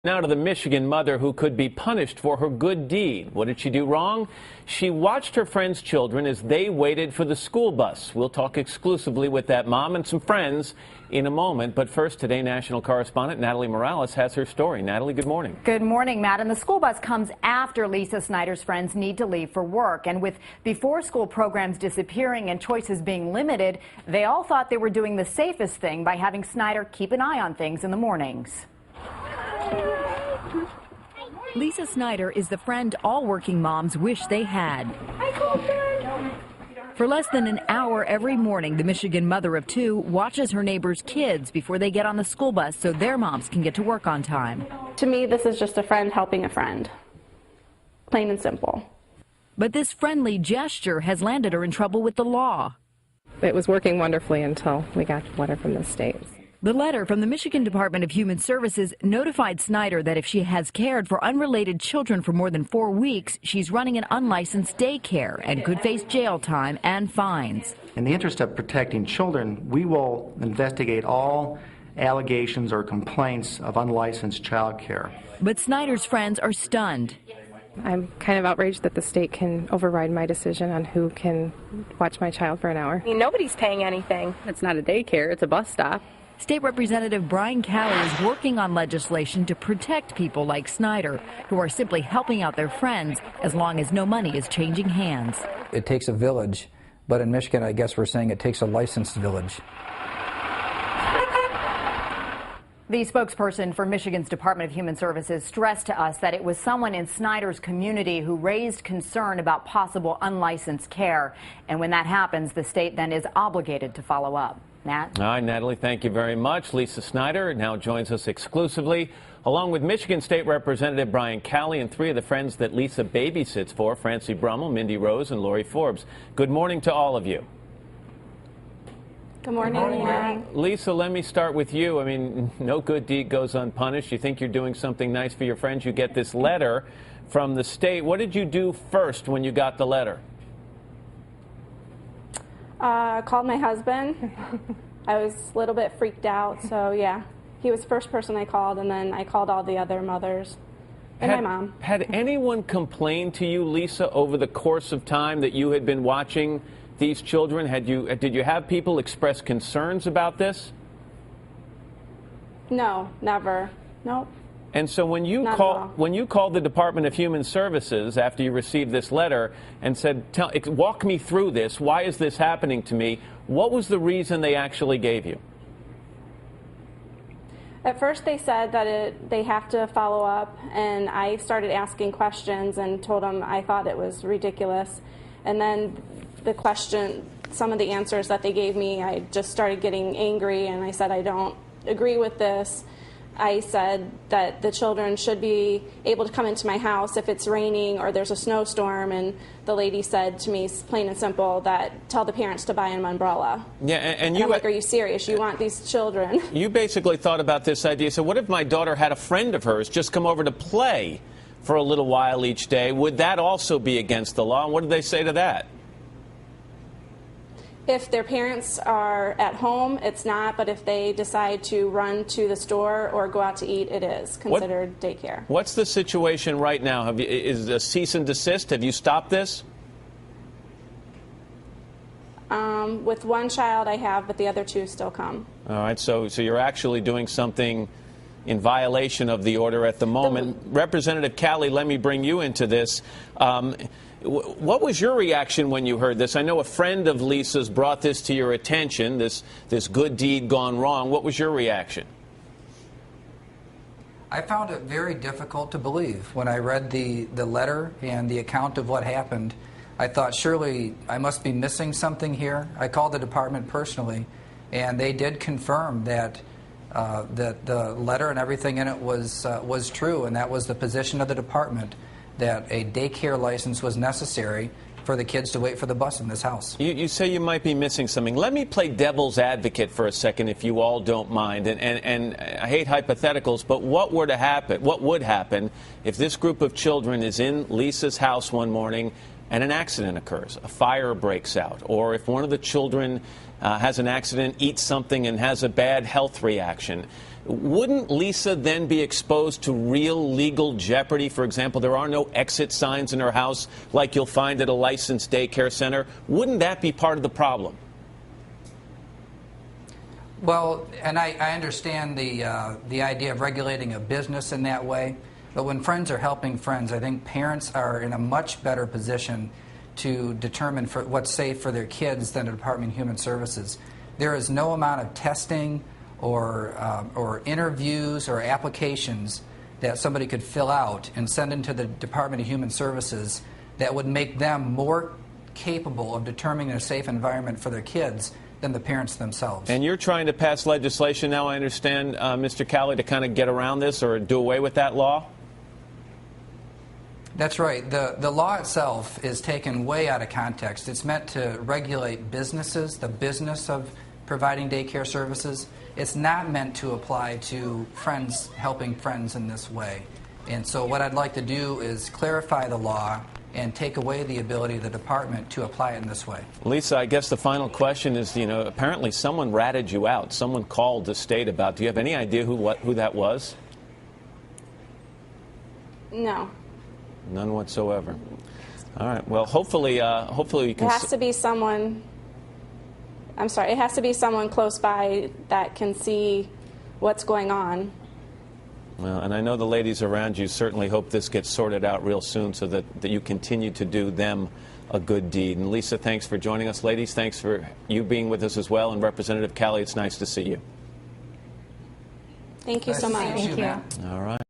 Now to the Michigan mother who could be punished for her good deed. What did she do wrong? She watched her friends' children as they waited for the school bus. We'll talk exclusively with that mom and some friends in a moment. But first, today, national correspondent Natalie Morales has her story. Natalie, good morning. Good morning, Matt. And the school bus comes after Lisa Snyder's friends need to leave for work. And with before-school programs disappearing and choices being limited, they all thought they were doing the safest thing by having Snyder keep an eye on things in the mornings. Lisa Snyder is the friend all working moms wish they had. For less than an hour every morning, the Michigan mother of two watches her neighbors' kids before they get on the school bus so their moms can get to work on time. To me, this is just a friend helping a friend. Plain and simple. But this friendly gesture has landed her in trouble with the law. It was working wonderfully until we got the letter from the state. The letter from the Michigan Department of Human Services notified Snyder that if she has cared for unrelated children for more than 4 weeks, she's running an unlicensed daycare and could face jail time and fines. In the interest of protecting children, we will investigate all allegations or complaints of unlicensed child care. But Snyder's friends are stunned. I'm kind of outraged that the state can override my decision on who can watch my child for an hour. I mean, nobody's paying anything. It's not a daycare, it's a bus stop. State Representative Calley is working on legislation to protect people like Snyder, who are simply helping out their friends as long as no money is changing hands. It takes a village, but in Michigan, I guess we're saying it takes a licensed village. The spokesperson for Michigan's Department of Human Services stressed to us that it was someone in Snyder's community who raised concern about possible unlicensed care. And when that happens, the state then is obligated to follow up. Nat? All right, Natalie, thank you very much. Lisa Snyder now joins us exclusively, along with Michigan State Representative Calley and three of the friends that Lisa babysits for, Francie Brummel, Mindy Rose, and Lori Forbes. Good morning to all of you. Good morning. Good morning. Lisa, let me start with you. I mean, no good deed goes unpunished. You think you're doing something nice for your friends. You get this letter from the state. What did you do first when you got the letter? Called my husband. I was a little bit freaked out, so yeah. He was the first person I called, and then I called all the other mothers and my mom. Had anyone complained to you, Lisa, over the course of time that you had been watching these children? Did you have people express concerns about this? No, never. Nope. And so when you called the Department of Human Services after you received this letter and said, walk me through this, why is this happening to me, what was the reason they actually gave you? At first they said that they have to follow up, and I started asking questions and told them I thought it was ridiculous. And then some of the answers that they gave me, I just started getting angry, and I said I don't agree with this. I said that the children should be able to come into my house if it's raining or there's a snowstorm, and the lady said to me, plain and simple, that tell the parents to buy an umbrella. Yeah, and I'm like, are you serious? You want these children? You basically thought about this idea. So what if my daughter had a friend of hers just come over to play for a little while each day? Would that also be against the law? And what did they say to that? If their parents are at home, it's not, but if they decide to run to the store or go out to eat, it is considered daycare. What's the situation right now? Is a cease and desist? Have you stopped this? With one child I have, but the other two still come. All right, so you're actually doing something in violation of the order at the moment. Representative Calley, let me bring you into this. What was your reaction when you heard this? I know a friend of Lisa's brought this to your attention, this good deed gone wrong. What was your reaction? I found it very difficult to believe. When I read the letter and the account of what happened, I thought, surely I must be missing something here. I called the department personally, and they did confirm that the letter and everything in it was true, and that was the position of the department, that a daycare license was necessary for the kids to wait for the bus in this house. You say you might be missing something. Let me play devil's advocate for a second, if you all don't mind. And I hate hypotheticals, but what would happen if this group of children is in Lisa's house one morning, and an accident occurs, a fire breaks out, or if one of the children has an accident, eats something, and has a bad health reaction, wouldn't Lisa then be exposed to real legal jeopardy? For example, there are no exit signs in her house like you'll find at a licensed daycare center. Wouldn't that be part of the problem? Well, and I understand the idea of regulating a business in that way, but when friends are helping friends, I think parents are in a much better position to determine what's safe for their kids than the Department of Human Services. There is no amount of testing or interviews or applications that somebody could fill out and send into the Department of Human Services that would make them more capable of determining a safe environment for their kids than the parents themselves. And you're trying to pass legislation now, I understand, Mr. Calley, to kind of get around this or do away with that law? That's right. The law itself is taken way out of context. It's meant to regulate businesses, the business of providing daycare services. It's not meant to apply to friends helping friends in this way. And so what I'd like to do is clarify the law and take away the ability of the department to apply it in this way. Lisa, I guess the final question is, apparently someone ratted you out. Someone called the state about. Do you have any idea who that was? No. None whatsoever. All right. Well, hopefully we can. It has to be someone. I'm sorry. It has to be someone close by that can see what's going on. Well, and I know the ladies around you certainly hope this gets sorted out real soon so that you continue to do them a good deed. And Lisa, thanks for joining us. Ladies, thanks for you being with us as well. And Representative Calley, it's nice to see you. Thank you so much. Thank you. All right.